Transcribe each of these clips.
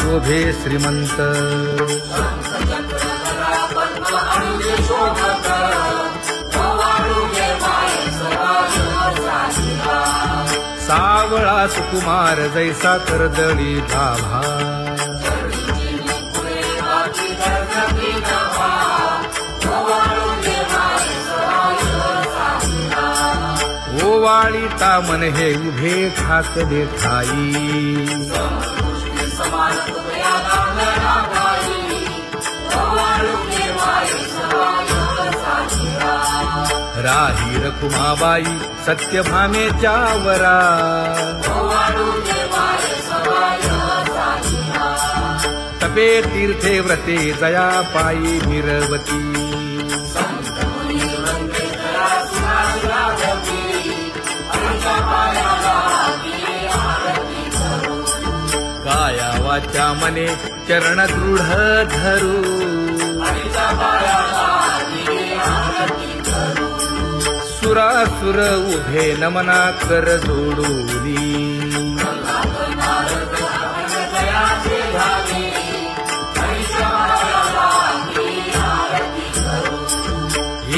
शोभे श्रीमंत. सावळा सुकुमार जैसा कर्दळी गाभा. ओवाळीता मन हे उभे ठाकले ठाई. राही रखुमाबाई सत्यभामेच्या वरा. तपे तीर्थे व्रते जया पायी मिरवती. काया वाचा मने चरण दृढ धरू. सुरासुर उभे नमना कर जोडूनी.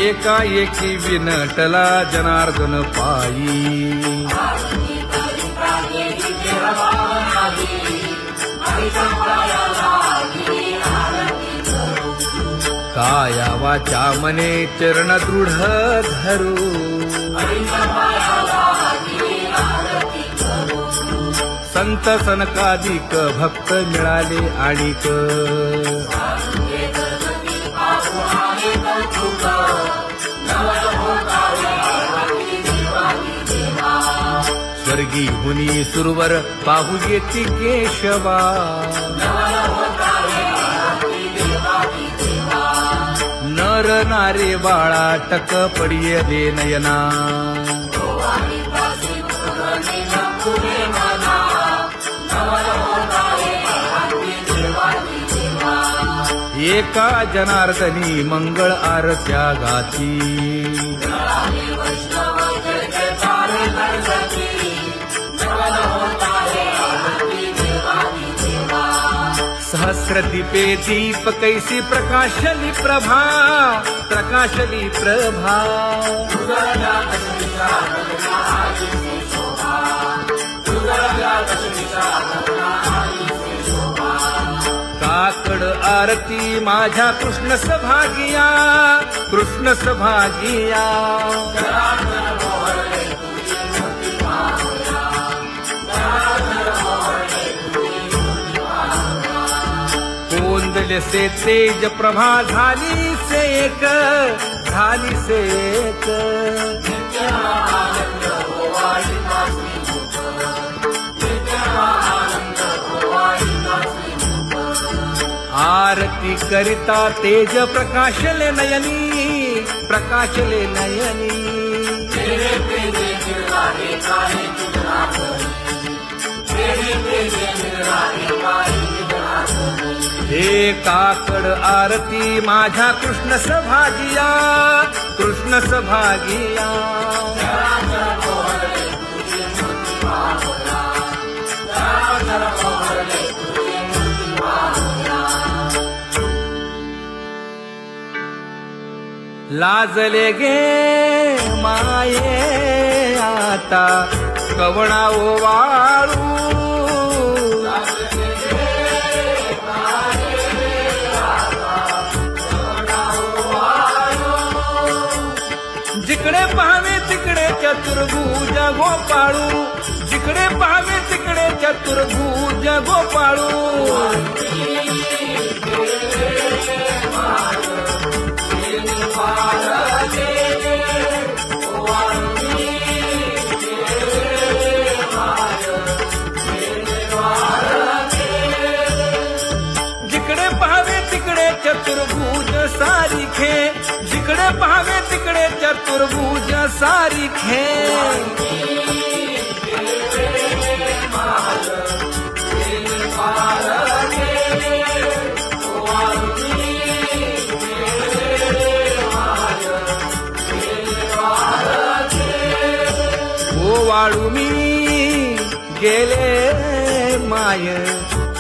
एकाएकी विनटला जनार्दन पायी. काया वाचा मने चरण दृढ धरू. संत सनकादिक भक्त मिळाले आणिक. स्वर्गी हुनी सुरवर पाहू येती केशवा. नर नारे बाळा टक पडिये दे नयना. एका जनार्दनी मंगळ आरत्या गाती. सहस्र दीपे दीप कैसी प्रकाशली प्रभा. प्रकाशली प्रभा. काकड आरती माझ्या कृष्ण सभागिया. कृष्ण सभागिया. कोंदले से तेज प्रभा झाली सेक. झाली सेक. आरती करिता तेज प्रकाशले नयनी. प्रकाशले नयनी. हे काकड आरती माझ्या कृष्ण सभागिया. कृष्ण सभागिया. लाजले गे माये आता कवणा ओवाळू. जिकडे पाहावे तिकडे चतुर्भुज गोपाळू. जिकडे पाहावे तिकडे चतुर्भुज गोपाळू. जिकडे पाहावे तिकडे चतुर्भुज सारिखे. जिकडे पाहावे तिकडे चतुर्भुज सारिखे. ओवाळू मी गेले माय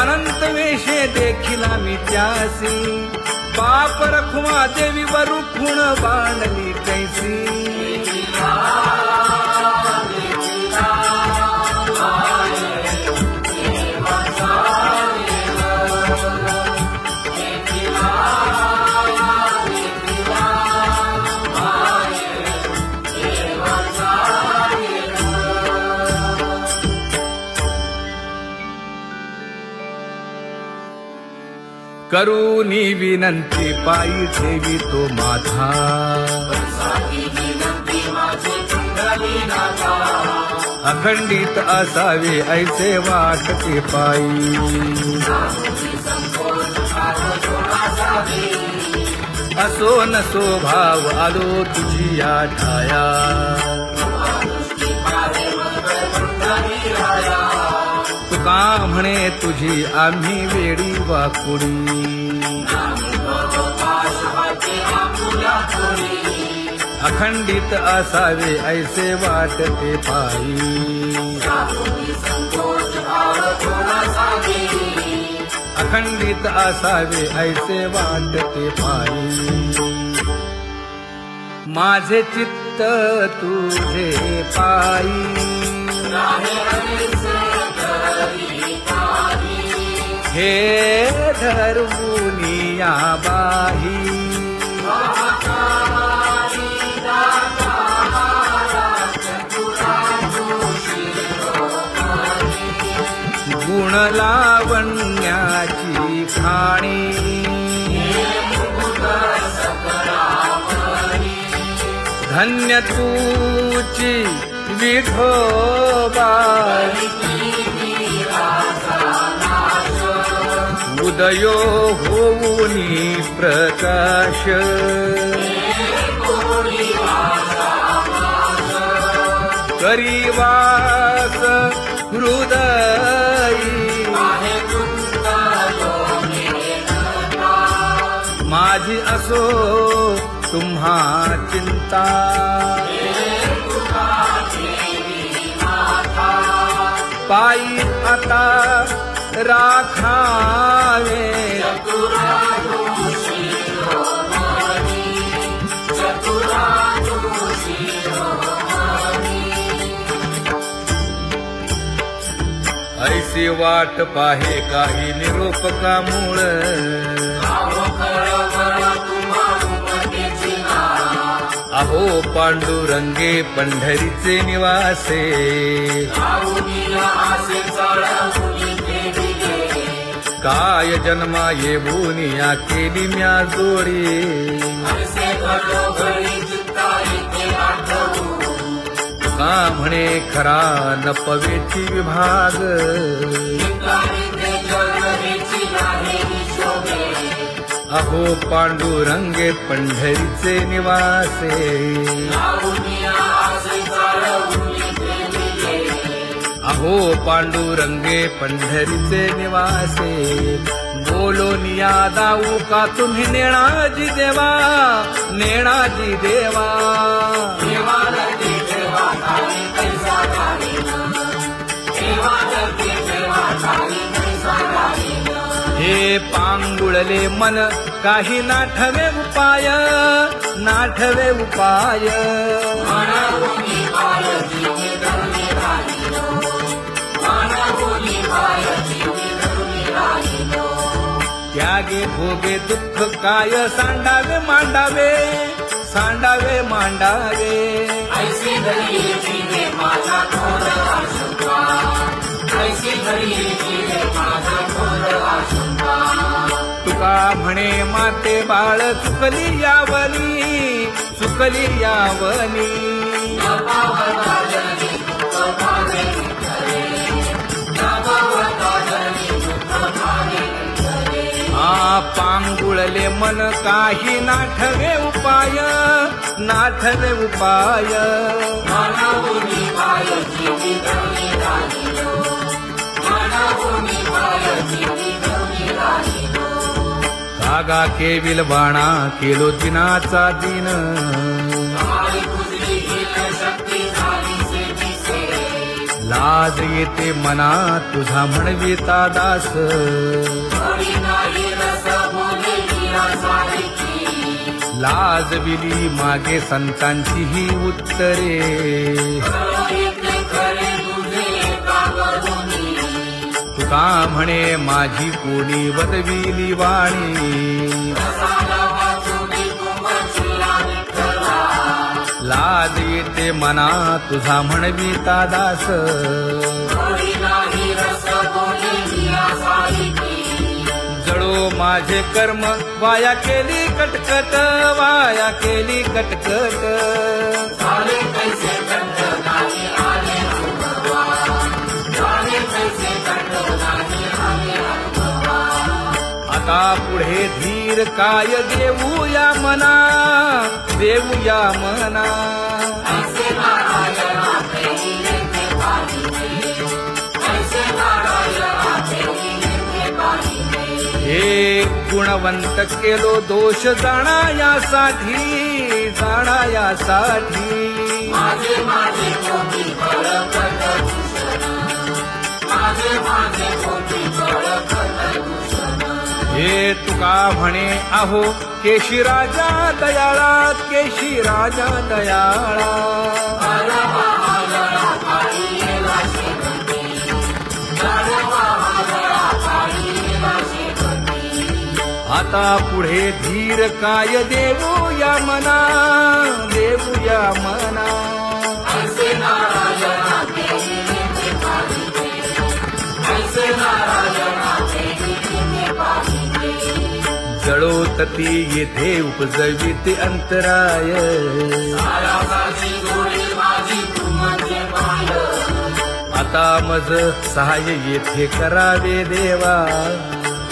अनंत वेशे देखिला मी त्यासी बाप रखुमा देवी वरुखुण बांधली कैसी करूनी विनंती पायी ठेवी तो माथा अखंडित असावे ऐसे वाटते पायी असो नसो भाव आलो तुझी या ठाया तुका म्हणे तुझी आम्ही वेडी वाकुडी अखंडित असावे ऐसे वाटते पायी अखंडित असावे ऐसे वाटते पायी माझे चित्त तुझे पायी हे धर्मुनिया बाही गुण लावण्याची खाणी धन्य तूची विठोबा उदयो होऊनी प्रकाश करीवास हृदयी माझी असो तुम्हा चिंता पायी आता राखावे ऐसी वाट पाहे काही निरोप का मूळ अहो पांडुरंगे पंढरीचे निवासे काय जन्मा येऊनिया केली म्या जोडी का म्हणे खरा न पवेची विभाग अहो पांडुरंगे पंढरीचे निवासे अहो पांडुरंगे पंढरीचे निवासे बोलो निया दाऊ का तुम्ही नेणाजी देवा नेणाजी देवा हे पांगुळले मन काही नाठवे उपाय नाठवे उपाय त्यागे भोगे दुःख काय सांडावे मांडावे सांडावे मांडावे ऐसी घडी जीवे माझा थोर आशंका ऐसी घडी जीवे माझा थोर आशंका तुका म्हणे माते बाळ चुकली यावनी चुकली यावनी पांगुळले मन काही नाठवे उपाय नाठवे उपाय कागा केविल बाणा केलो दिनाचा दिन लाज येते मना तुझा म्हणविता दास थोडी नाही रस बोले मीरा सारखी लाजविली मागे संतांची ही उत्तरे येते खरे तुझे कागदोनी तुका म्हणे माझी कोणी वदविली वाणी रसाला वाचुनी कुंभचिला विठ्ठला लाज येते मना तुझा म्हणविता दास थोडी नाही रस बोले मीरा सारखी जळो माझे कर्म वाया केली कटकट वाया केली कटकट झाले कैसे कंठ नाही आले अनुभवा झाले कैसे कंठ नाही आले अनुभवा आता पुढे धीर काय देऊया मना देऊया मना ऐसे नारायणा प्रेमीने ते पाहिजे ऐसे नारायणा प्रेमीने ते पाहिजे हे गुणवंत केलो दोष जाणायासाठी माझे माझे कोटी बळकट दूषण माझे माझे कोटी बळकट दूषण हे तुका म्हणे आहो केशी राजा दयाळा केशी राजा दयाळा गाढवा आगळा पाळीला शेवटी गाढवा आगळा पाळीला शेवटी आता पुढे धीर काय देऊया मना देऊया मना ऐसे नारायणा प्रेमीने ते पाहिजे ऐसे नारायणा प्रेमीने ते पाहिजे जळोतती येथे उपजविते अंतराय सायासाची जोडी माझी तू म्हणजे माय आता मज सहाय्य येथे करावे देवा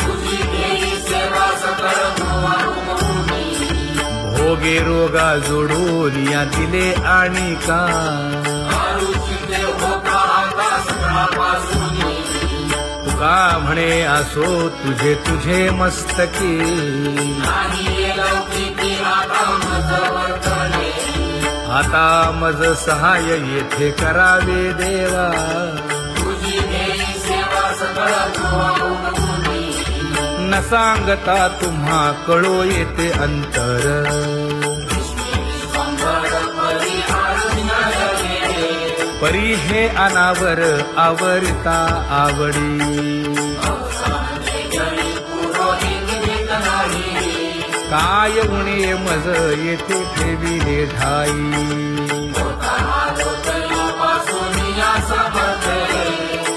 तुझी देई सेवा सकळ भोवारुमोनी भोगे रोगा जोडून या दिले आणि का आरुची देव होता आता सकाळपासूनी तुका म्हणे असो तुझे तुझे मस्तकी नाही ये लौकिकी आता मज वर्तने आता मज सहाय्य येथे करावे देवा तुझी देई सेवा सकळ भोवारुमोनी न सांगता तुम्हा कळो येते अंतर परी हे अनावर आवरता आवडी काय उणे मज येथे ठेविले ठाई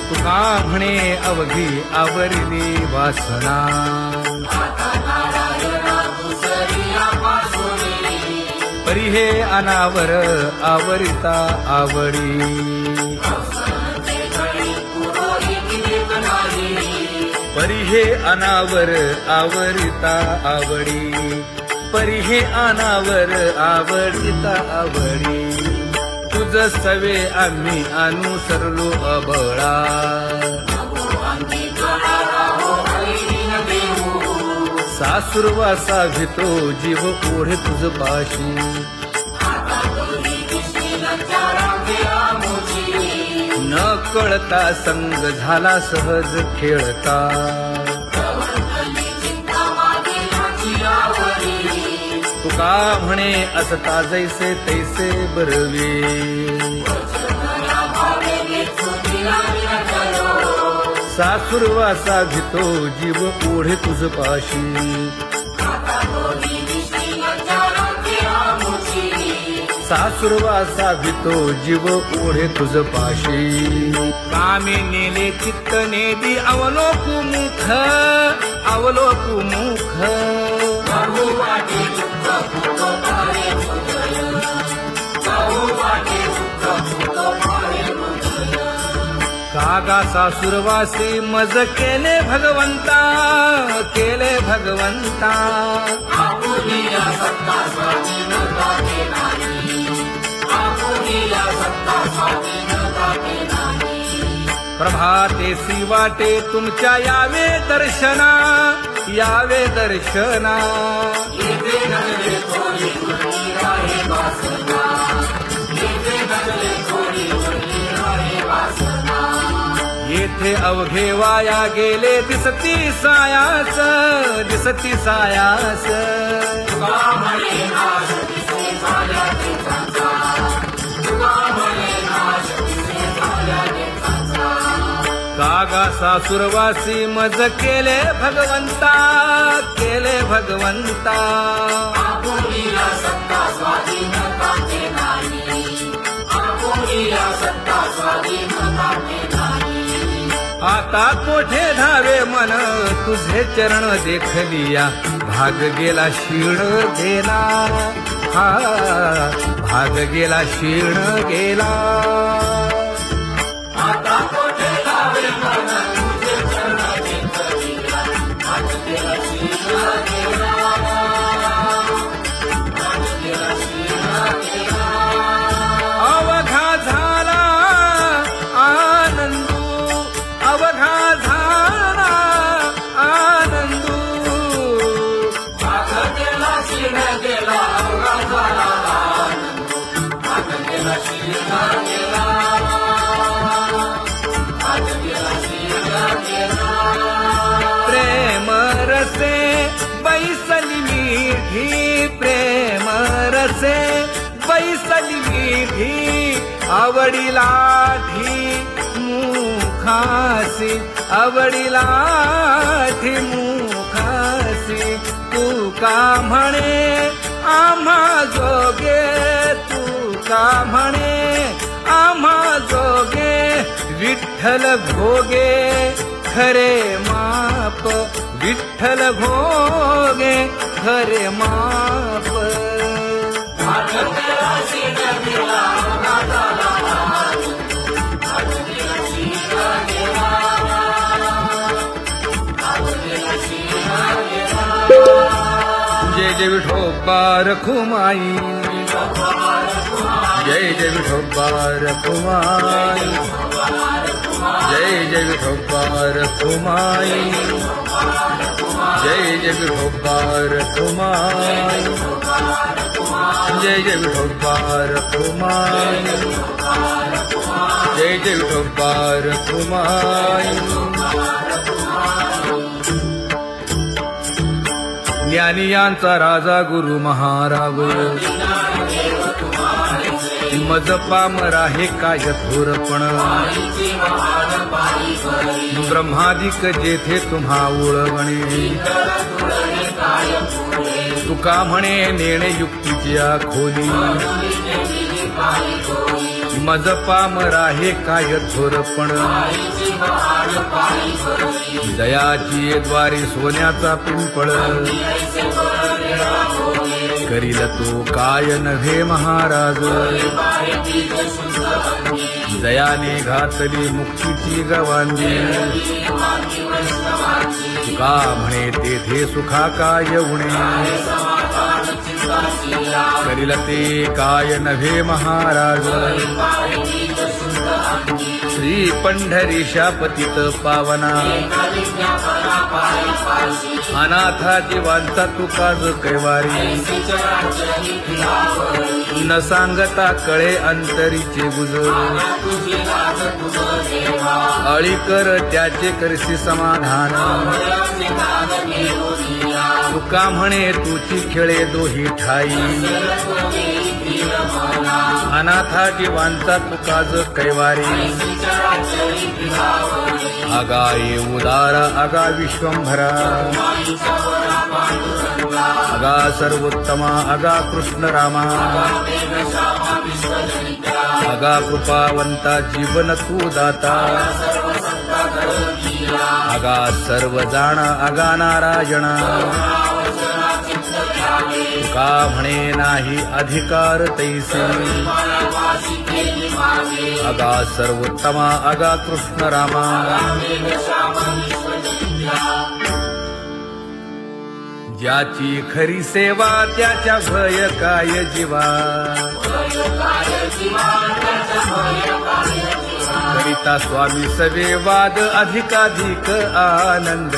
तुका म्हणे अवघी आवरली वासना परी हे अनावर आवरिता आवडी परी हे अनावर आवरिता आवडी परी हे अनावर आवडिता आवडी तुझ सवे आम्ही अनुसरलो अबळा सासुरवासा भितो जीव ओढे तुझ पाशी न कळता संग झाला सहज खेळता तुका म्हणे असता जैसे तैसे बरवे सासुरवासा भितो जीव ओढे तुझ पाशी सासुरवासा भितो जीव ओढे तुझ पाशी कामे नेले चित्त नेदी अवलोकु मुख अवलोकु मुख कागा सासुरवासी मज केले भगवंता केले भगवंता प्रभातेसी वाटे तुमच्या यावे दर्शना यावे दर्शना येते नजरे थोडी उरली आहे वासना येते नजरे थोडी उरली आहे वासना माझे अवघे वाया गेले दिसती सायास दिसती सायास तुका म्हणे नाश दिसे झाल्या देशांचा तुका म्हणे नाश दिसे झाल्या देशांचा कागा सासुरवासी मज केले भगवंता आपुलीला सत्ता स्वाधीनता ते नाही आपुलीला सत्ता स्वाधीनता ते नाही आता कोठे धावे मन तुझे चरण देखलिया भाग गेला क्षीण गेला हा भाग गेला क्षीण गेला आता कोठे लावे मन तुझे चरण देखलिया आज गेला शिला गेला आज गेला शिला गेला अवघा झाला आनंदू अवघा झाला आनंदू आज गेला शिला गेला अवघा झाला आनंद आज गेला शिला गेला आज गेला शिला गेला प्रेम रसे बैसली मीठी प्रेम रसे बैसली मीठी आवडीला मुखासी आवडीला मुखासी तू का म्हणे आम्हा जोगे तू का म्हणे आम्हा जोगे विठ्ठल भोगे खरे माप विठ्ठल भोगे खरे माप आज गेला शिला गेला अवघा झाला आनंद आज गेला शिला गेला आज गेला शिला गेला जय जय विठोबा रखुमाई जय जय विठोबा रखुमाई जय जय विठोबा रखुमाई जय जय विठोबा रखुमाई जय जय विठोबा रखुमाई जय जय विठोबा रखुमाई ज्ञानियांचा राजा गुरु महाराज मज पामरा हे काय थोरपण ब्रह्मादिक जेथे तुम्हा उळवणे तुका म्हणे नेणे युक्तीची खोली मज पामरा हे काय थोरपण दयाची द्वारी सोन्याचा पिंपळ करील तो काय नव्हे महाराज दयाने घातली मुक्तीची गवांगी तुका म्हणे तेथे सुखा काय उणे करील ते काय नव्हे महाराज श्री पंढरीशा पतित पावना अनाथा जीवांचा तुकाज कैवारी न सांगता कळे अंतरीचे गुज अळी कर त्याचे करशी समाधान तुका म्हणे तुची खेळे दोही ठाई अनाथा जीवांचा तुकाज कैवारी आगा ये उदारा आगा विश्वंभरा आगा सर्वोत्तमा आगा कृष्ण रामा आगा कृपावंता जीवन तू दाता आगा सर्व जाणा आगा नारायणा तुका म्हणे नाही अधिकार तैसे आगा सर्वोत्तमा आगा कृष्ण रामा ज्याची खरी सेवा त्याच्या भय काय जीवा करिता स्वामी सवे वाद अधिकाधिक आनंद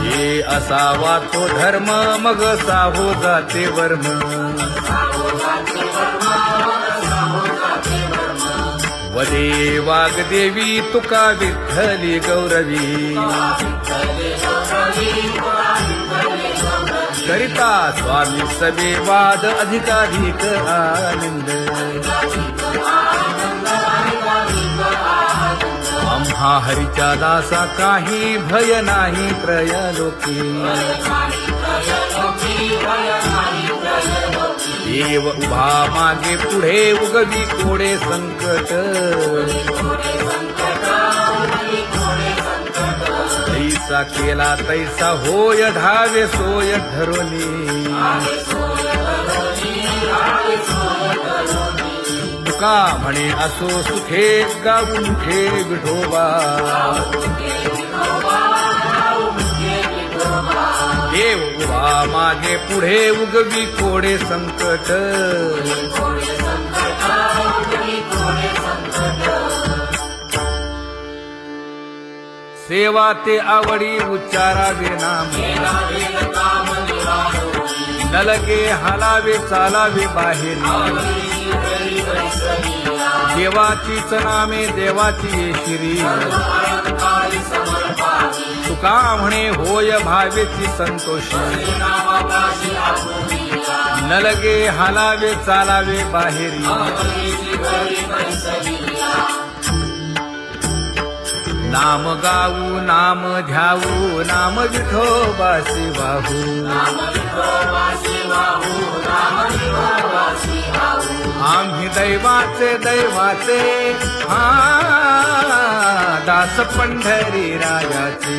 ये असावा तो धर्म मग साहो जाते वर्म वदे वाग्देवी तुका विठ्ठली गौरवी करिता स्वामी सवे वाद अधिकाधिक आनंद आम्हा हरीच्या दासा काही भय नाही त्रयलोकी देव उभा मागे पुढे उगवी कोडे संकट तैसा केला तैसा होय धावे सोय धरोनी तुका म्हणे असो सुखे गाऊ मुखे विठोबा देव उभा मागे पुढे उगवी कोडे संकट सेवा ते आवडी उच्चारावे नाम नलगे हालावे चालावे बाहेर देवाचीच नामे देवाची शिरी तुका म्हणे होय भावेची संतोषी नलगे हालावे चालावे बाहेरी नाम गाऊ नाम ध्याऊ नाम विठोबासी वाहू आम्ही दैवाचे दैवाचे हा दास पंढरी रायाचे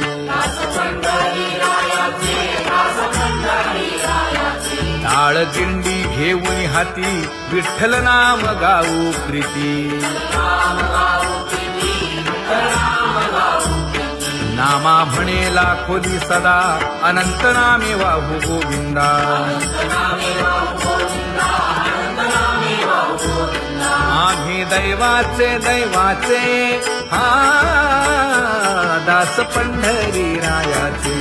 टाळ दिंडी घेऊन हाती विठ्ठल नाम गाऊ प्रीती नामा म्हणे लाखोली सदा अनंत नामे वाहू गोविंदा आम्ही दैवाचे दैवाचे हा दास पंढरी रायाचे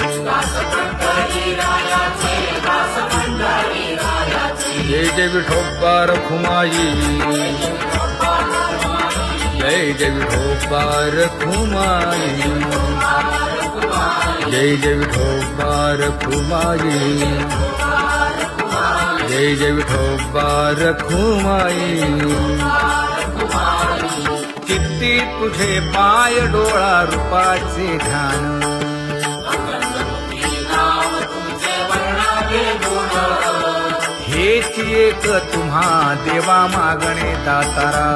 जय जय विठोबा रखुमाई जय जय विठोबा रखुमाई जय जय विठोबा रखुमाई जय जय विठोबा रखुमाई चित्ती तुझे पाय डोळा रूपाचे ध्यान हेच एक तुम्हा देवा मागणे दातारा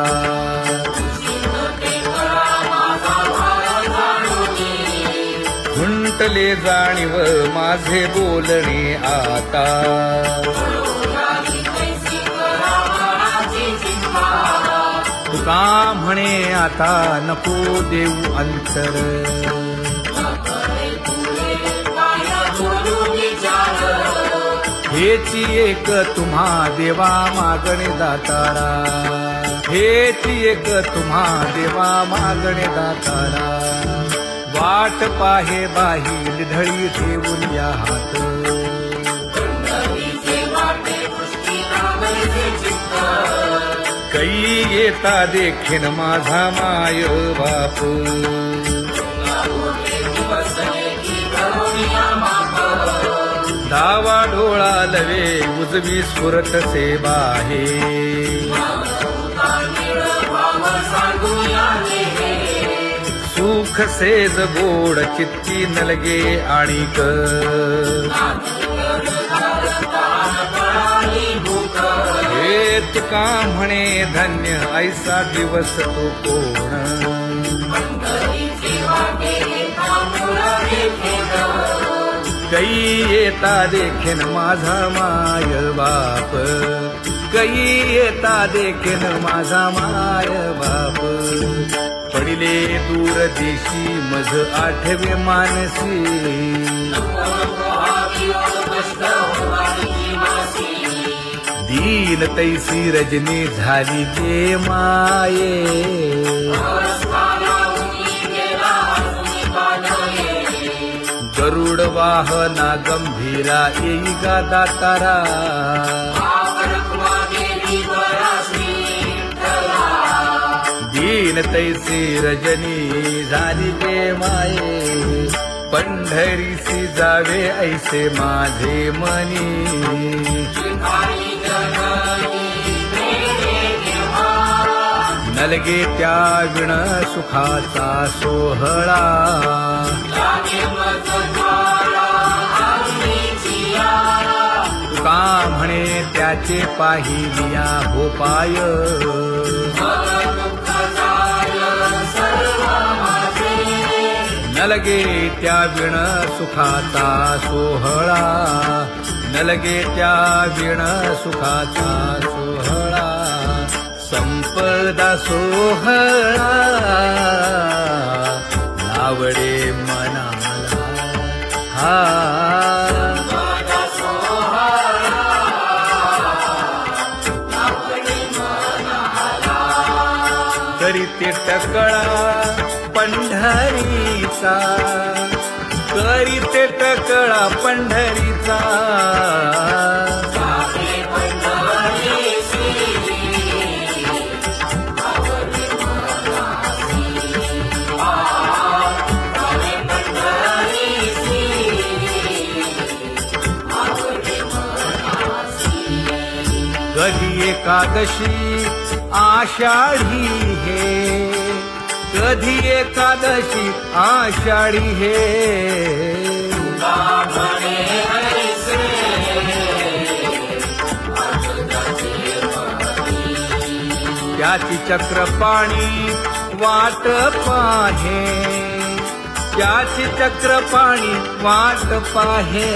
खुंटले जाणीव माझे बोलणे आता तुका म्हणे आता नको देऊ अंतर हेची एक तुम्हा देवा मागणे दातारा हेची एक तुम्हा देवा मागणे दातारा वाट पाहे बाही ढळी ठेवून या हात कै येता देखीन माझा माय बाप डावा डोळा लवे उजवी स्फुरत से बाहे सुख सेज गोड चित्ती नलगे आणिक हे तुका म्हणे धन्य ऐसा दिवस तो कोण कै येता देखीन माझा माय बाप कै येता देखीन माझा माय बाप पडिले दूर देशी मज आठवे मानसी दीन तैसी रजनी झाली जे माये गरुड वाहना गंभीरा येई गा दातारा हीन तैसी रजनी झाली गे माये पंढरीसी जावे ऐसे माझे मनी नलगे त्या विण सुखाचा सोहळा तुका म्हणे त्याचे पाहिलिया हो पाय नलगे त्या विण सुखाचा सोहळा नलगे त्या विण सुखाचा सोहळा संपदा सोहळा नावडे मनाला हा करीते टकळा पंढरीचा करीते टकळा पंढरीचा कधी एकादशी आषाढी हे कधी एकादशी आषाढी हे त्याची चक्रपाणी वाट पाहे त्याची चक्रपाणी वाट पाहे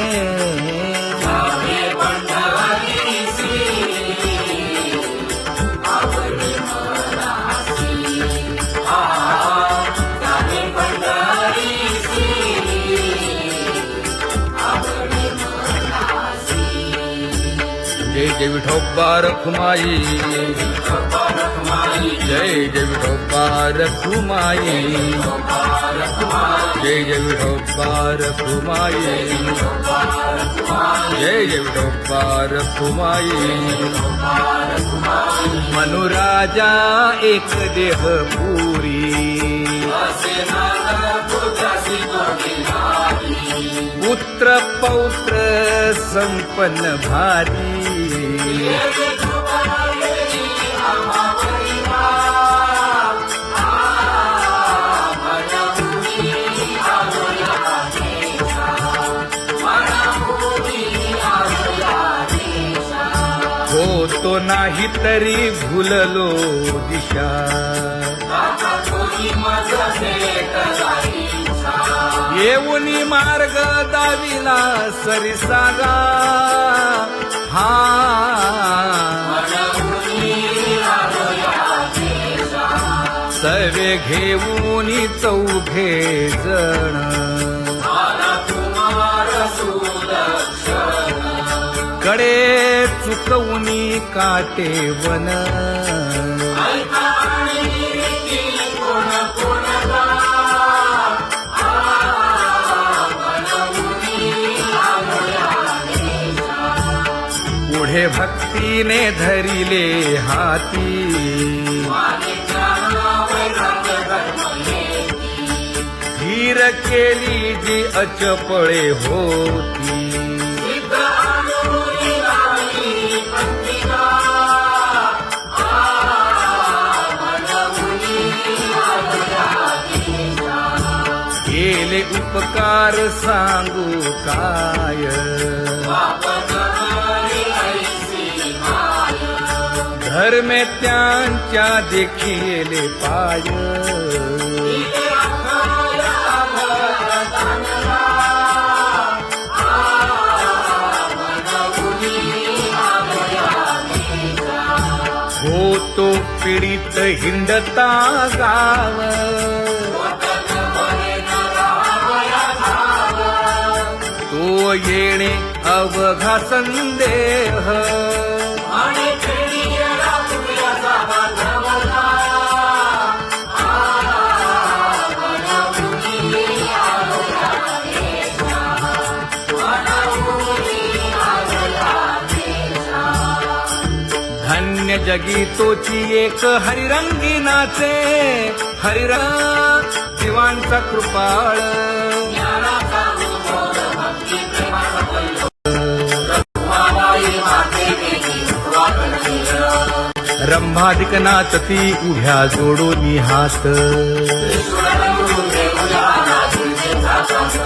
जय जय विठोबा रखुमाई जय जय विठोबा रखुमाई जय जय विठोबा रखुमाई जय जय विठोबा रखुमाई मनुराजा एक देह पुरी पुत्र पौत्र संपन्न भारी होतो नाही तरी भुललो दिशा येऊनी मार्ग दाविला सरिसागा हा सर्वे घेऊनी चौघे जण कडे चुकवूनी काटे वन पुढे भक्तीने धरिले हाती धीर केली जी अचपळे होती केले उपकार सांगू काय धर्मे त्यांच्या देखिले पाय होतो पीडित हिंडता गाव तो येणे अवघा संदेह धन्य जगी तोची एक हरिरंगी नाचे हरिरंग जीवांचा कृपाळ ज्ञानाचा उद्बोध भक्ती प्रेमाचा पल्लव रखुमाबाई माते देवी वाकणीय रंभाधिक नाचती उभ्या जोडोनी हात ईश्वरबंधू देऊया नाचुंचे जातात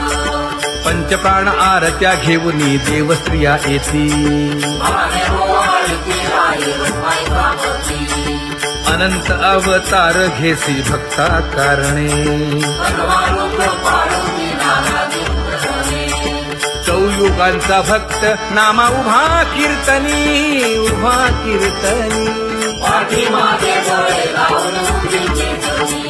पंचप्राण आरत्या घेऊनी देवस्त्रिया येती माने ओवाळती राही रुक्माईचा पती अनंत अवतार घेसी भक्ता कारणे भगवान कृपाळू नानादी प्रसने चौयुगांचा भक्त नामा उभा कीर्तनी उभा कीर्तनी पाठीमागे डोळे लावून उभीचे जमी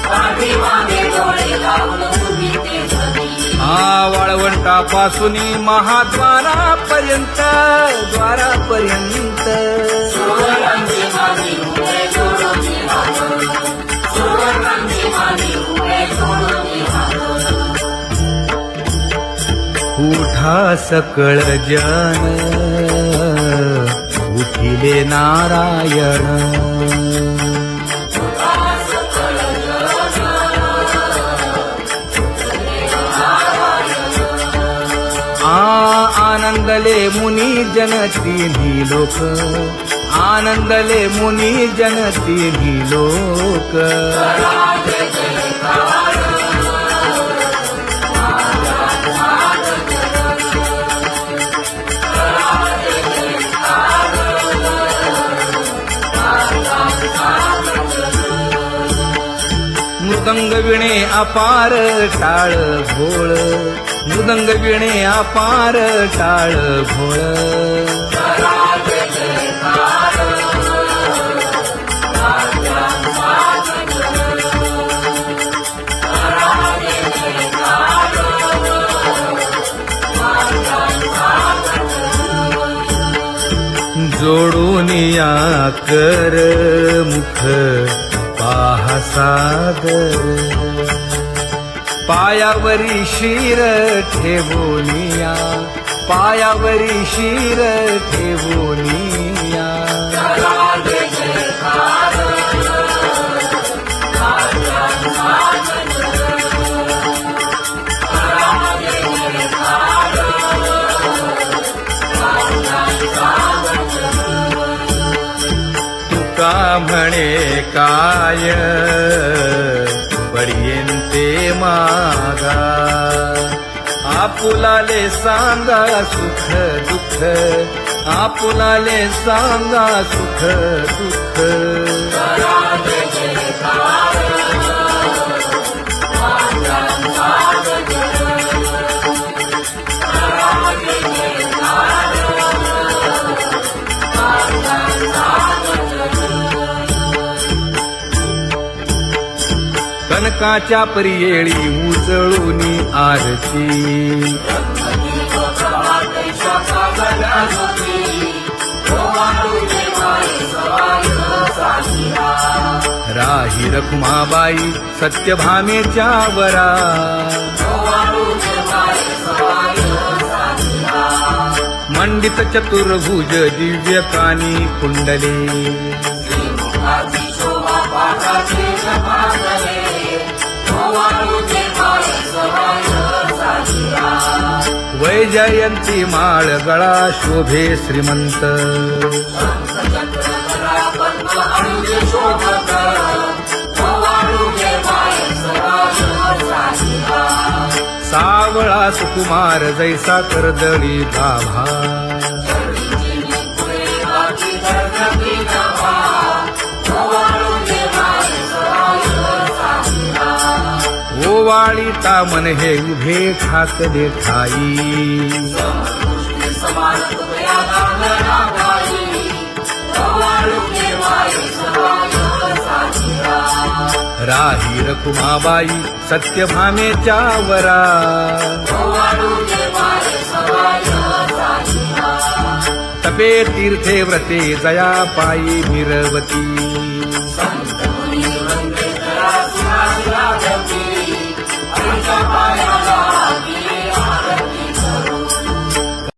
पाठीमागे डोळे लावून उभीचे जमी हा वाळवंटापासूनी महाद्वारापर्यंत द्वारापर्यंत सुवर्णांची मानी उभे जोडून हात सुवर्णांची मानी उभे जोडून हात उठा सकळ जन उठिले नारायण आनंदले मुनी जन तिन्ही लोक आनंदले मुनी जन तिन्ही लोक मृदंग विणे अपार टाळ भोळ मृदंग विणे अपार टाळ भोळ जोडून या कर मुख पाहा सागर पायावरी शिर ठेवोनिया पायावरी शिर ठेवोनिया तुका म्हणे काय बडियेंते मागा आपुलाले सांगा सुख दुःख आपुलाले सांगा सुख दुःख कनकाच्या परियेळी उजळूनी आरती राही रखुमाबाई सत्यभामेच्या वरा मंडित चतुर्भुज दिव्य कानी कुंडले वैजयंती माळ गळा शोभे श्रीमंत सावळा सुकुमार जैसा कर्दळी गाभा ओवाळीता मन हे उभे ठाकले ठाई राही रखुमाबाई सत्यभामेच्या वरा तपे तीर्थे व्रते जया पायी मिरवती Bye.